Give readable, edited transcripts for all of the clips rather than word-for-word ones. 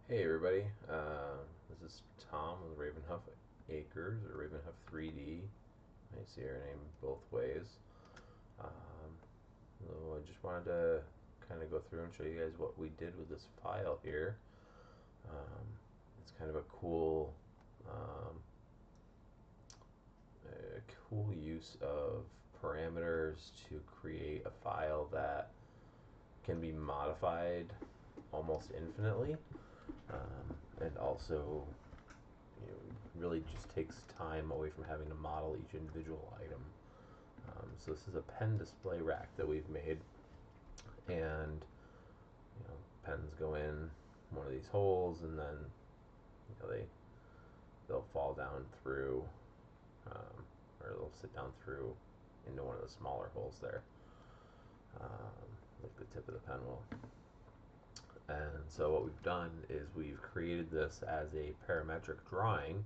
Hey everybody, this is Tom with RavenHuff Acres or RavenHuff 3D. You may see our name both ways. Um, so I just wanted to kind of go through and show you guys what we did with this file here. It's kind of um, a cool use of parameters to create a file that can be modified almost infinitely, and also really just takes time away from having to model each individual item. So this is a pen display rack that we've made, and pens go in one of these holes, and then they'll fall down through, or they'll sit down through into one of the smaller holes there, like the tip of the pen will. And so what we've done is we've created this as a parametric drawing,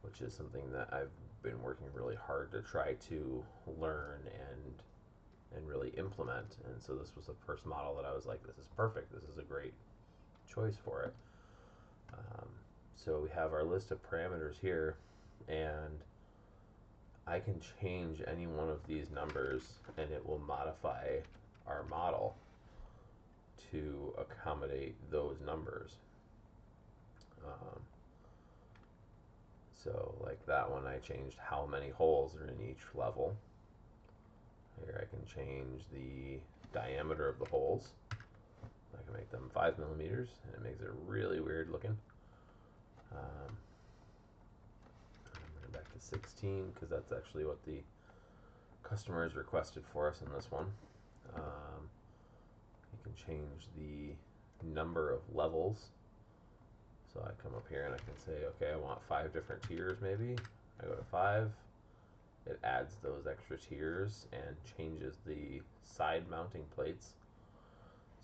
which is something that I've been working really hard to try to learn and really implement. And so this was the first model that I was like, this is perfect. This is a great choice for it. So we have our list of parameters here, and I can change any one of these numbers and it will modify our model to accommodate those numbers. So like that one, I changed how many holes are in each level. Here I can change the diameter of the holes. I can make them 5 millimeters, and it makes it really weird looking. I'm bring it back to 16 because that's actually what the customers requested for us in this one. You can change the number of levels. So I come up here and I can say, okay, I want 5 different tiers maybe. I go to 5. It adds those extra tiers and changes the side mounting plates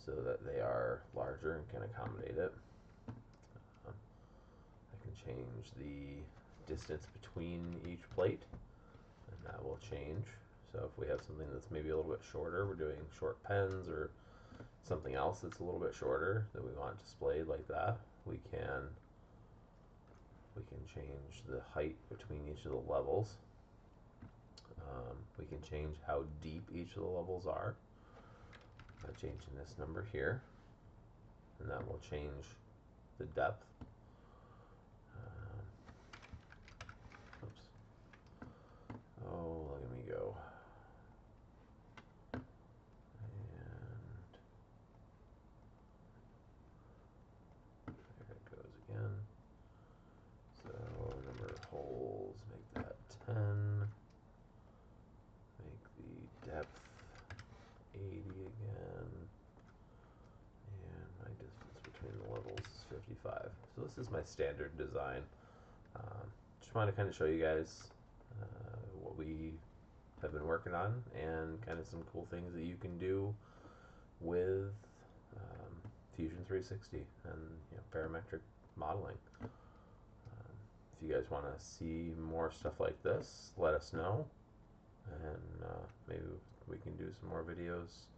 so that they are larger and can accommodate it. I can change the distance between each plate, and that will change. So if we have something that's maybe a little bit shorter, we're doing short pens or something else that's a little bit shorter that we want displayed like that, we can change the height between each of the levels. We can change how deep each of the levels are by changing this number here, and that will change the depth. Oops. Oh, look at me go. And there it goes again. So number of holes, make that 10. Make the depth 80 again. And my distance between the levels is 55. So this is my standard design. Just want to kind of show you guys what we have been working on and kind of some cool things that you can do with Fusion 360 and parametric modeling. If you guys want to see more stuff like this, let us know, and maybe we can do some more videos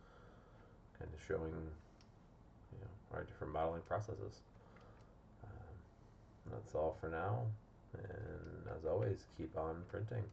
kind of showing our different modeling processes. That's all for now, and as always, keep on printing.